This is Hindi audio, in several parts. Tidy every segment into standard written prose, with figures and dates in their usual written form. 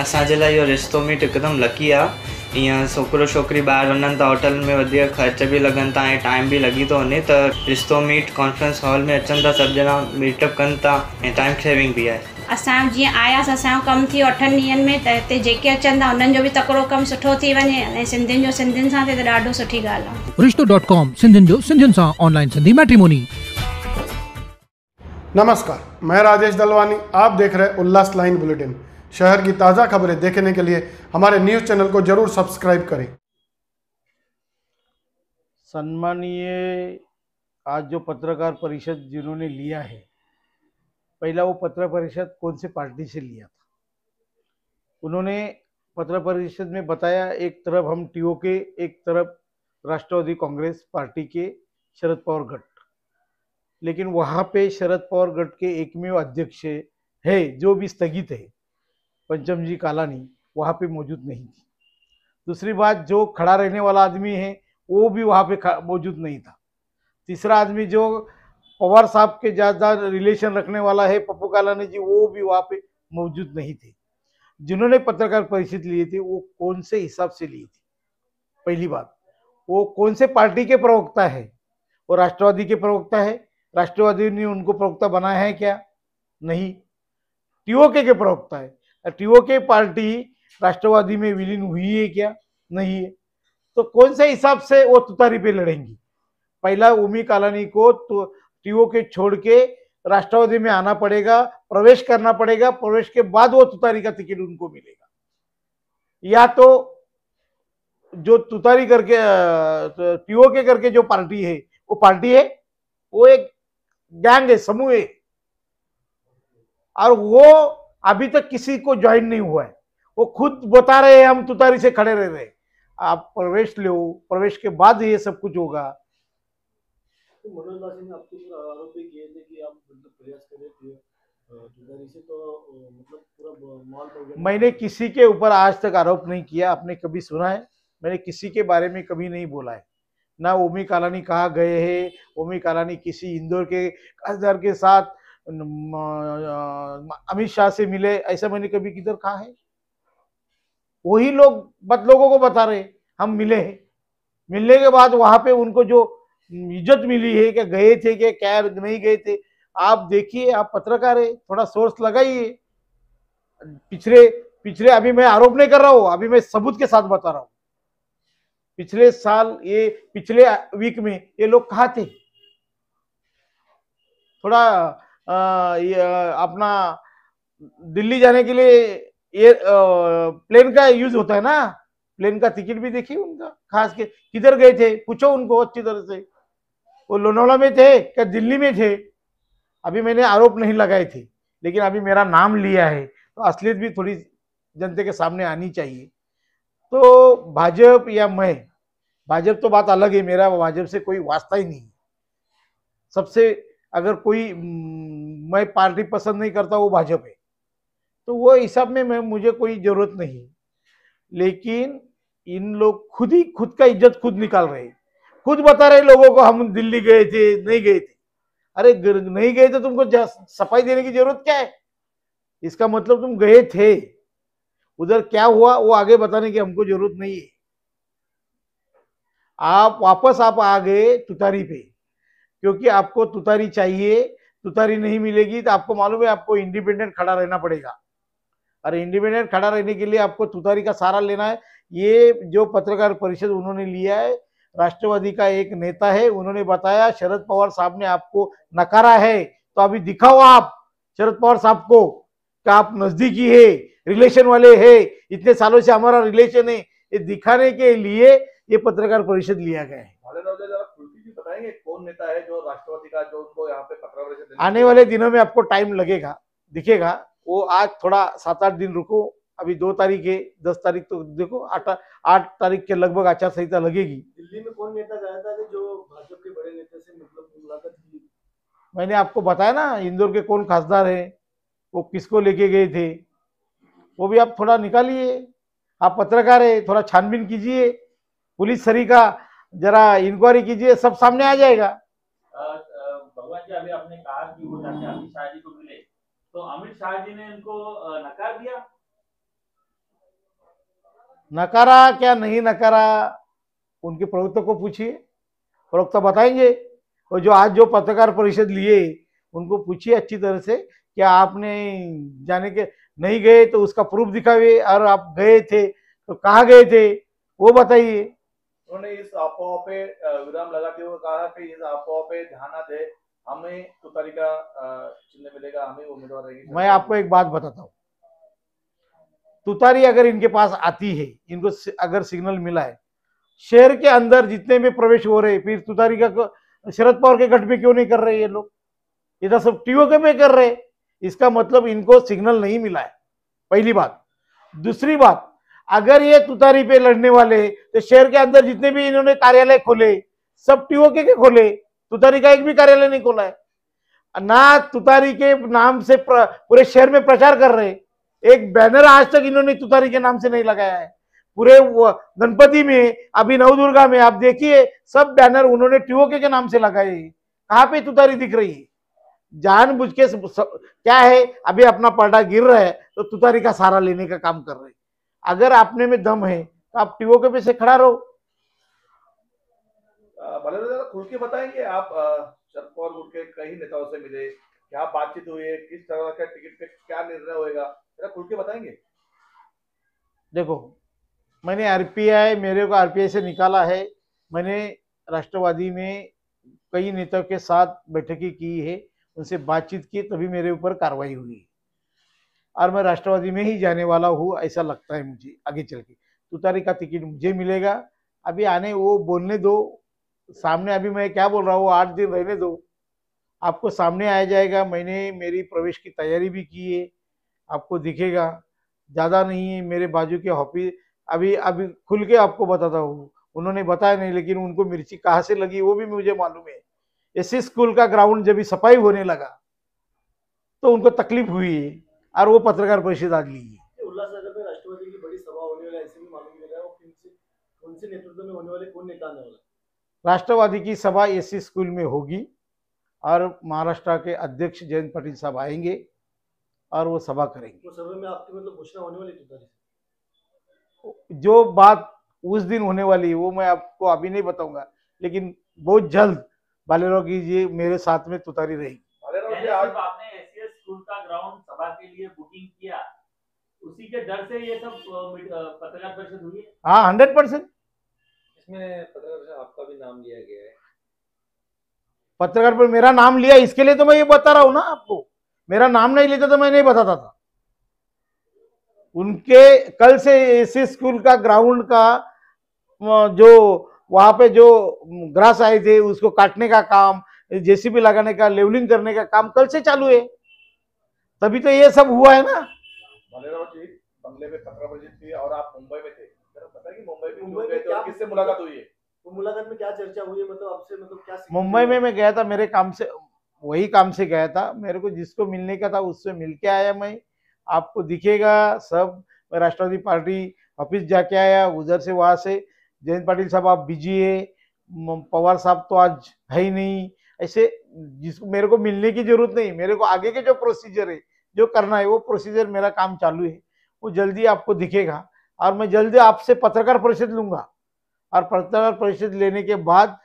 असांजे लाइ इहो रिश्तो मीट हिकदमि लकी आहे। ईअं छोकिरो छोकिरी ॿाहिरि वञनि था होटल में वधीक ख़र्च बि लॻनि था ऐं टाइम बि लॻी थो वञे, त रिश्तो मीट कॉन्फ्रेंस हॉल में अचनि था, सभु ॼणा मीटअप कनि था ऐं टाइम सेविंग बि आहे। असां जीअं आयासीं, असांजो कमु थी 8 ॾींहंनि में, त हिते जेके अचनि था उन्हनि जो बि तकिड़ो कमु सुठो थी वञे ऐं सिंधियुनि जो सिंधियुनि सां थिए त ॾाढो सुठी ॻाल्हि आहे। रिश्तो.com सिंधियुनि जो सिंधियुनि सां ऑनलाइन सिंधी मैट्रिमोनी। नमस्कार, मैं राजेश दलवानी, आप देख रहे उल्लास लाइन बुलेटिन। शहर की ताज़ा खबरें देखने के लिए हमारे न्यूज़ चैनल को जरूर सब्सक्राइब करें। सम्मानीय, आज जो पत्रकार परिषद जिन्होंने लिया है, पहला वो पत्रकार परिषद कौन से पार्टी से लिया था। उन्होंने पत्रकार परिषद में बताया, एक तरफ हम टीओके, एक तरफ राष्ट्रवादी कांग्रेस पार्टी के शरद पवार गट, लेकिन वहाँ पे शरद पवार गट के एकमेव अध्यक्ष है जो भी स्थगित है, पंचम जी कालानी, वहाँ पे मौजूद नहीं थी। दूसरी बात, जो खड़ा रहने वाला आदमी है वो भी वहाँ पे मौजूद नहीं था। तीसरा आदमी जो पवार साहब के ज़्यादा रिलेशन रखने वाला है, पप्पू कालानी जी, वो भी वहाँ पे मौजूद नहीं थे। जिन्होंने पत्रकार परिषद लिए थे वो कौन से हिसाब से लिए थे, पहली बात। वो कौन से पार्टी के प्रवक्ता है, वो राष्ट्रवादी के प्रवक्ता है। राष्ट्रवादी ने उनको प्रवक्ता बनाया है क्या? नहीं, टीओके के प्रवक्ता है। टीओके पार्टी राष्ट्रवादी में विलीन हुई है क्या? नहीं है। तो कौन से हिसाब से वो तुतारी पे लड़ेंगी? पहला उमी कालानी को तो टीओके छोड़ के राष्ट्रवादी में आना पड़ेगा, प्रवेश करना पड़ेगा, प्रवेश के बाद वो तुतारी का टिकट उनको मिलेगा। या तो जो तुतारी करके टीओके करके जो पार्टी है वो पार्टी है, वो एक गैंग है, समूह है, और वो अभी तक किसी को ज्वाइन नहीं हुआ है। वो खुद बता रहे हैं हम तुतारी से खड़े रह रहे हैं। आप प्रवेश लो, प्रवेश के बाद ये सब कुछ होगा। तो मनोज दास ने आपके ऊपर आरोप भी किए थे कि आप मतलब प्रयास कर रहे थे तुतारी से, तो मतलब पूरा माल हो गया। मैंने किसी के ऊपर आज तक आरोप नहीं किया। आपने कभी सुना है? मैंने किसी के बारे में कभी नहीं बोला है। ना उमी कालानी कहाँ गए हैं, उमी कालानी किसी इंदौर के खासदार के साथ अमित शाह से मिले, ऐसा मैंने कभी किधर कहा है? वही लोग लोगों को बता रहे हम मिले हैं। मिलने के बाद वहां पे उनको जो इज्जत मिली है, क्या गए थे क्या नहीं गए थे, आप देखिए। आप पत्रकार है, थोड़ा सोर्स लगाइए। पिछले अभी मैं आरोप नहीं कर रहा हूँ, अभी मैं सबूत के साथ बता रहा हूँ। पिछले साल, ये पिछले वीक में ये लोग कहाँ थे? थोड़ा अपना दिल्ली जाने के लिए ये प्लेन का यूज होता है ना, प्लेन का टिकट भी देखिए उनका। खास के किधर गए थे पूछो उनको अच्छी तरह से। वो लोनावाला में थे क्या दिल्ली में थे? अभी मैंने आरोप नहीं लगाए थे, लेकिन अभी मेरा नाम लिया है तो असलियत भी थोड़ी जनता के सामने आनी चाहिए। तो भाजपा या मैं, भाजपा तो बात अलग है, मेरा भाजपा से कोई वास्ता ही नहीं। सबसे अगर कोई मैं पार्टी पसंद नहीं करता वो भाजपा है, तो वो हिसाब में मैं मुझे कोई जरूरत नहीं। लेकिन इन लोग खुद का इज्जत खुद निकाल रहे, खुद बता रहे लोगों को हम दिल्ली गए थे, नहीं गए थे। अरे नहीं गए तो तुमको सफाई देने की जरूरत क्या है? इसका मतलब तुम गए थे, उधर क्या हुआ वो आगे बताने की हमको जरूरत नहीं है। आप वापस आ गए तुतारी पे, क्योंकि आपको तुतारी चाहिए। तुतारी नहीं मिलेगी तो आपको मालूम है आपको इंडिपेंडेंट खड़ा रहना पड़ेगा। अरे इंडिपेंडेंट खड़ा रहने के लिए आपको तुतारी का सहारा लेना है। ये जो पत्रकार परिषद उन्होंने लिया है, राष्ट्रवादी का एक नेता है, उन्होंने बताया शरद पवार साहब ने आपको नकारा है, तो अभी दिखाओ आप शरद पवार साहब को कि आप नजदीकी है, रिलेशन वाले है, इतने सालों से हमारा रिलेशन है। ये दिखाने के लिए ये पत्रकार परिषद लिया गया है। बताएंगे कौन नेता है जो राष्ट्रवादी का, जो उनको यहाँ पे पत्रकार परिषद? आने वाले दिनों में आपको टाइम लगेगा, दिखेगा वो। आज थोड़ा 7-8 दिन रुको, अभी 2 तारीख है, 10 तारीख तो देखो, 8 तारीख के लगभग आचार संहिता लगेगी। दिल्ली में कौन नेता गया था जो भाजपा के बड़े नेता से मतलब मुलाकात की? मैंने आपको बताया ना, इंदौर के कौन खासदार है, वो किसको लेके गए थे, वो भी आप थोड़ा निकालिए। आप पत्रकार है, थोड़ा छानबीन कीजिए, पुलिस सरी का जरा इंक्वायरी कीजिए, सब सामने आ जाएगा। भगवान जी, अभी आपने कहा कि वो जाके अमित शाह जी को मिले, तो अमित शाह जी ने इनको नकार दिया। नकारा क्या नहीं नकारा, उनके प्रवक्ता को पूछिए, प्रवक्ता बताएंगे। और जो आज जो पत्रकार परिषद लिए उनको पूछिए अच्छी तरह से, क्या आपने जाने के नहीं गए तो उसका प्रूफ दिखाइए, और आप गए थे तो कहाँ गए थे वो बताइए। उन्होंने इस अफवाह पे विराम लगाते हुए कहा कि इस अफवाह पे ध्यान न दे, हमें तुतारी का चिन्ह मिलेगा, हमें उम्मीदवार रहेगी। मैं आपको एक बात बताता हूँ, तुतारी अगर इनके पास आती है, इनको अगर सिग्नल मिला है, शहर के अंदर जितने भी प्रवेश हो रहे, फिर तुतारी का शरद पवार के गठ में क्यों नहीं कर रहे ये लोग, इधर सब टीओके में कर रहे। इसका मतलब इनको सिग्नल नहीं मिला है, पहली बात। दूसरी बात, अगर ये तुतारी पे लड़ने वाले तो शहर के अंदर जितने भी इन्होंने कार्यालय खोले सब टीओके के खोले, तुतारी का एक भी कार्यालय नहीं खोला है ना। तुतारी के नाम से पूरे शहर में प्रचार कर रहे, एक बैनर आज तक इन्होंने तुतारी के नाम से नहीं लगाया है। पूरे गणपति में, अभी नवदुर्गा में आप देखिए सब बैनर उन्होंने टीओके के नाम से लगाए। कहाँ पे तुतारी दिख रही है? जानबूझ के क्या है, अभी अपना पर्दा गिर रहा है तो तुतारी का सहारा लेने का काम कर रहे। अगर आपने में दम है तो आप टीओके पे से खड़ा रहो। भले जरा खुल के बताएंगे आप, शरद पवार गुट के कई नेताओं से मिले, क्या बातचीत हुई है, किस तरह का टिकट पे क्या निर्णय होएगा, जरा खुल के बताएंगे। देखो, मैंने आरपीआई, मेरे को आरपीआई से निकाला है, मैंने राष्ट्रवादी में कई नेताओं के साथ बैठकें की है, उनसे बातचीत की, तभी मेरे ऊपर कार्रवाई हुई और मैं राष्ट्रवादी में ही जाने वाला हूँ, ऐसा लगता है मुझे। आगे चल के तुतारी का टिकट मुझे मिलेगा, अभी आने वो बोलने दो सामने। अभी मैं क्या बोल रहा हूँ, 8 दिन रहने दो, आपको सामने आ जाएगा। मैंने मेरी प्रवेश की तैयारी भी की है, आपको दिखेगा। ज़्यादा नहीं है, मेरे बाजू के ऑफिस अभी अभी खुल के आपको बताता हूँ, उन्होंने बताया नहीं, लेकिन उनको मिर्ची कहाँ से लगी वो भी मुझे मालूम है। एससी स्कूल का ग्राउंड जब सफाई होने लगा तो उनको तकलीफ हुई है और वो पत्रकार परिषद आज ली है। उल्लासनगर में राष्ट्रवादी की बड़ी सभा होने वाला है, ऐसे भी मालूम मिल रहा है, वो कौन से नेतृत्व में होने वाले, कौन नेता आने वाला? राष्ट्रवादी की सभा एससी स्कूल में होगी और महाराष्ट्र के अध्यक्ष जयंत पाटिल साहब आएंगे और वो सभा करेंगे। तो सभा में आपकी मतलब घोषणा होने वाली तुतारी से? जो बात उस दिन होने वाली है वो मैं आपको अभी नहीं बताऊंगा, लेकिन बहुत जल्द बालेराव की जी मेरे साथ में तुतारी रहेगी। बालेराव जी, आज आपने एससीएस स्कूल का ग्राउंड सभा के लिए बुकिंग किया, उसी के डर से ये सब पत्रकार परिषद हुई है? हाँ, 100%। इसमें पत्रकार परिषद आपका भी नाम लिया गया है। पत्रकार पर मेरा नाम लिया, इसके लिए तो मैं ये बता रहा हूँ ना आपको। मेरा नाम नहीं लेता तो मैं नहीं बताता था। उनके कल से एससी स्कूल का ग्राउंड का जो वहां पे जो ग्रास आए थे उसको काटने का काम, जेसीबी लगाने का, लेवलिंग करने का काम कल से चालू है, तभी तो ये सब हुआ है ना। बालेराव जी, बंगले में पत्रकार परिषद थी और आप मुंबई में थे, जरा पता है कि मुंबई में क्यों गए थे और किससे मुलाकात हुई है? वो मुलाकात में क्या चर्चा हुई है, मतलब आपसे, मतलब क्या? मुंबई में मैं गया था, मेरे काम से, वही काम से गया था। मेरे को जिसको मिलने का था उससे मिल के आया मैं, आपको दिखेगा सब। मैं राष्ट्रवादी पार्टी ऑफिस जाके आया, उधर से वहां से जयंत पाटिल साहब आप बिजी है, पवार साहब तो आज है ही नहीं, ऐसे जिसको मेरे को मिलने की जरूरत नहीं। मेरे को आगे के जो प्रोसीजर है, जो करना है वो प्रोसीजर, मेरा काम चालू है, वो जल्दी आपको दिखेगा। और मैं जल्दी आपसे पत्रकार परिषद लूंगा और पत्रकार परिषद लेने के बाद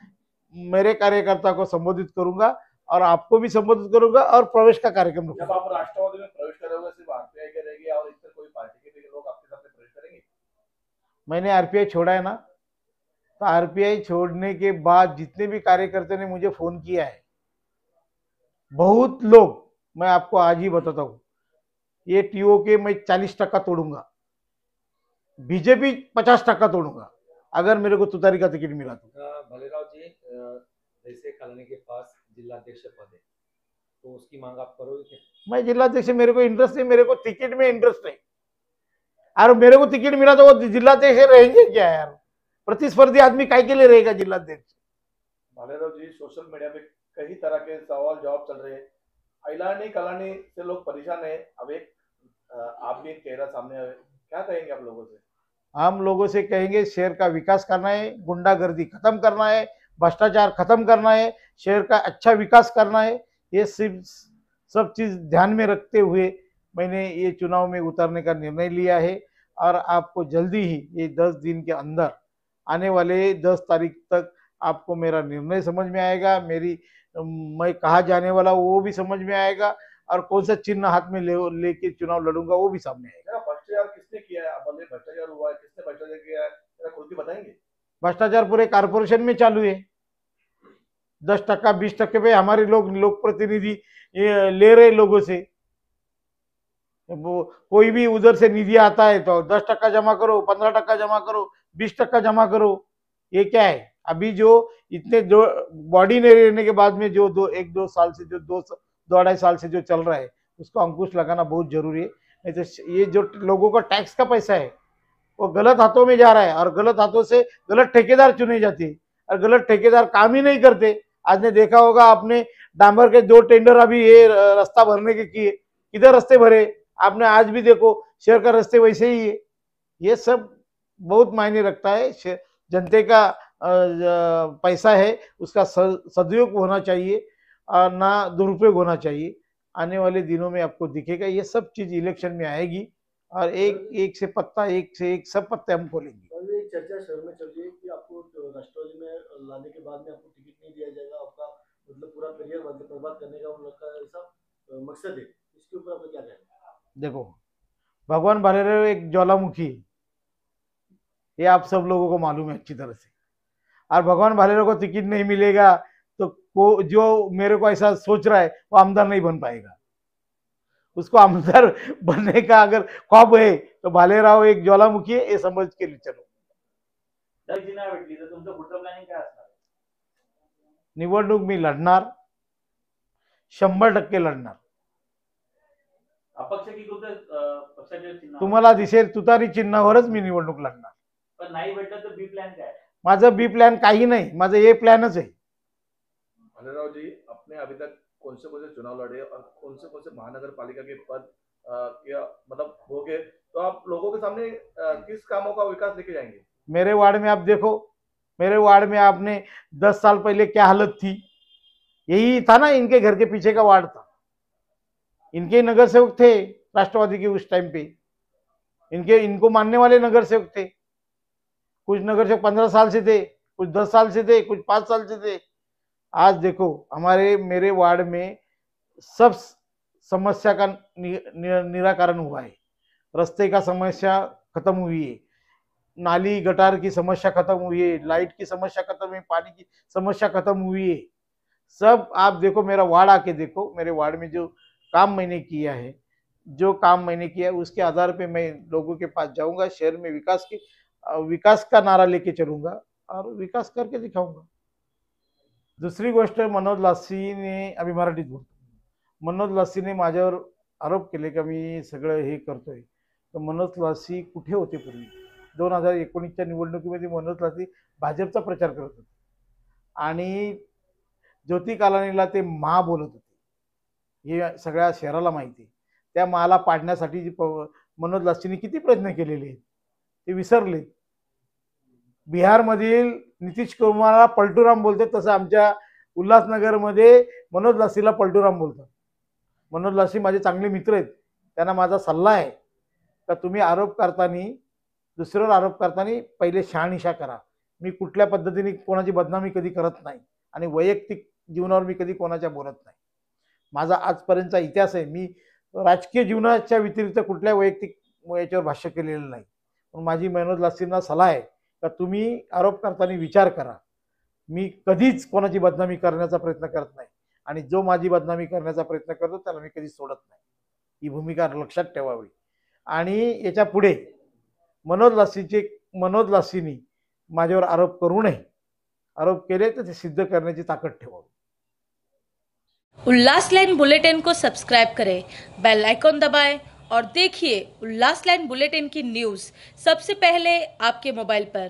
मेरे कार्यकर्ता को संबोधित करूंगा और आपको भी संबोधित करूंगा और प्रवेश का कार्यक्रम रखूंगा। जब आप राष्ट्रवादी में प्रवेश करोगे, सिर्फ आरपीआई के रहेगी और इस तरह कोई पार्टी के भी लोग आपके साथ प्रवेश करेंगे? मैंने आरपीआई छोड़ा है ना, तो आरपीआई छोड़ने के बाद जितने भी कार्यकर्ता ने मुझे फोन किया है, बहुत लोग, मैं आपको आज ही बताता हूँ, ये टीओके मैं 40% तोड़ूंगा, बीजेपी 50% तोड़ूंगा अगर मेरे को तुतारी का टिकट मिला तो। बालेराव जी, जैसे कॉलोनी के पास जिलाध्यक्ष पद है, तो उसकी मांग आप करोगे क्या? मैं जिलाध्यक्ष, मेरे को इंटरेस्ट है, मेरे को टिकट में इंटरेस्ट है, और मेरे को टिकट मिला तो वो जिलाध्यक्ष रहेंगे क्या यार? प्रतिस्पर्धी आदमी काय के लिए रहेगा जिलाध्यक्ष? बालेराव जी, सोशल मीडिया पे कई तरह के सवाल जवाब चल रहे हैं, अलानी कलानी से लोग परेशान है, अब एक आप भी एक चेहरा सामने आए, क्या कहेंगे आप लोगों से? हम लोगों से कहेंगे शहर का विकास करना है, गुंडागर्दी खत्म करना है, भ्रष्टाचार खत्म करना है, शहर का अच्छा विकास करना है। ये सब चीज ध्यान में रखते हुए मैंने ये चुनाव में उतरने का निर्णय लिया है और आपको जल्दी ही ये 10 दिन के अंदर आने वाले 10 तारीख तक आपको मेरा निर्णय समझ में आएगा, मैं कहाँ जाने वाला वो भी समझ में आएगा, और कौन सा चिन्ह हाथ में लेके चुनाव लड़ूंगा वो भी सामने आएगा। भ्रष्टाचार किसने किया है? आप बोले भ्रष्टाचार हुआ है, किसने भ्रष्टाचार किया है, जरा खुल के बताएंगे। भ्रष्टाचार पूरे कारपोरेशन में चालू है। 10% 20% पे हमारे लोग प्रतिनिधि ले रहे लोगों से। वो कोई भी उधर से निधि आता है तो 10% जमा करो, 15% जमा करो, 20% जमा करो। ये क्या है? अभी जो इतने जो बॉडी नहीं रहने के बाद में जो 2 साल से जो 2-2.5 साल से जो चल रहा है उसको अंकुश लगाना बहुत जरूरी है। नहीं तो ये जो लोगों का टैक्स का पैसा है वो गलत हाथों में जा रहा है, और गलत हाथों से गलत ठेकेदार चुने जाते हैं, और गलत ठेकेदार काम ही नहीं करते। आज ने देखा होगा आपने, डांबर के 2 टेंडर अभी ये रास्ता भरने के किए, किधर रास्ते भरे आपने? आज भी देखो शहर का रास्ते वैसे ही है। ये सब बहुत मायने रखता है। जनता का पैसा है, उसका सदुपयोग होना चाहिए और ना दुरुपयोग होना चाहिए। आने वाले दिनों में आपको दिखेगा ये सब चीज इलेक्शन में आएगी, और एक से एक सब पत्ते हम खोलेंगे। एक चर्चा शहर में चल रही है कि आपको राष्ट्रवादी में लाने के बाद में आपको टिकट नहीं दिया जाएगा, आपका मतलब पूरा करियर बर्बाद करने का उनका ऐसा मकसद है। इसके ऊपर आप क्या कहेंगे? देखो, भगवान भालेराव एक ज्वालामुखी है, ये आप सब लोगों को मालूम है अच्छी तरह से। और भगवान भालेराव को टिकट नहीं मिलेगा तो जो मेरे को ऐसा सोच रहा है वो आमदार नहीं बन पाएगा। उसको आमदार बनने का अगर ख्वाब है तो भालेराव एक ज्वालामुखी है, ये समझ के लिए चलो। निवडणूक मी लढणार, 100% लढणार। अपक्ष की पक्षाचे चिन्ह तुम्हाला दिसेल तुतारी चिन्हावरच मी निवडणूक लढणार। पण नाही भेटलं तर बी प्लॅन काय? माझं बी प्लॅन काही नाही, माझं ए प्लॅनच आहे। भालेराव जी, आपने अभी तक कौन से चुनाव लड़े और कौन से महानगर पालिका के पद या मतलब हो गए, तो आप लोगों के सामने किस कामों का विकास लेके जाएंगे? मेरे वार्ड में आप देखो, मेरे वार्ड में आपने 10 साल पहले क्या हालत थी, यही था ना, इनके घर के पीछे का वार्ड था। इनके नगर सेवक थे राष्ट्रवादी के उस टाइम पे, इनको मानने वाले नगर सेवक थे। कुछ नगर सेवक 15 साल से थे, कुछ 10 साल से थे, कुछ 5 साल से थे। आज देखो मेरे वार्ड में सब समस्या का निराकरण हुआ है। रास्ते का समस्या खत्म हुई है, नाली गटार की समस्या खत्म हुई है, लाइट की समस्या खत्म हुई, पानी की समस्या खत्म हुई है। सब आप देखो, मेरा वार्ड आके देखो, मेरे वार्ड में जो काम मैंने किया है उसके आधार पे मैं लोगों के पास जाऊंगा, शहर में विकास का नारा लेके चलूंगा और विकास करके दिखाऊंगा। दुसरी गोष्ट, मनोज लासीने, अभी मराठीत बोलतो, मनोज लासीने माझ्यावर आरोप केले की मी सगळं हे करतोय। तर मनोज लासी कुठे होते पूर्वी? 2019च्या निवडणुकीमध्ये मनोज लासी भाजपचा प्रचार करत होते आणि ज्योती कालानीला ते मा बोलत होते, हे सगळ्या शहराला माहिती। त्या माला पाडण्यासाठी मनोज लासीने किती प्रयत्न केलेले आहेत ते विसरले। बिहारमधील नितीश कुमारला पलटूराम बोलते, तसं आमच्या उल्हासनगरमध्ये मनोज लासीला पलटूराम बोलतात। मनोज लासी माझे चांगले मित्र आहेत, त्यांना माझा सल्ला आहे का तुम्ही दुसऱ्यावर आरोप करताना पहिले शहानिशा करा। मी कुठल्या पद्धतीने कोणाची बदनामी कधी करत नाही आणि वैयक्तिक जीवनावर मी कधी कोणाच्या बोलत नाही। माझा आजपर्यंतचा इतिहास आहे, मी राजकीय जीवनाच्या व्यतिरिक्त कुठल्या वैयक्तिक याच्यावर भाष्य केलेलं नाही। पण माझी मनोज लासींना सल्ला आहे का तुम्ही आरोप करताना विचार करा। मी कधीच कोणाची बदनामी करण्याचा प्रयत्न करत नाही आणि जो माझी बदनामी करण्याचा प्रयत्न करतो त्याला मी कधी सोडत नाही, ही भूमिका लक्षात ठेवावी। आणि याच्या पुढे मनोज लासींनी माझ्यावर आरोप करू नये, आरोप केले तर ते सिद्ध करण्याची ताकद ठेवावी। उल्लास लाइन बुलेटिन को सब्सक्राइब करें, बेल आइकॉन दबाएं और देखिए उल्लास लाइन बुलेटिन की न्यूज़ सबसे पहले आपके मोबाइल पर।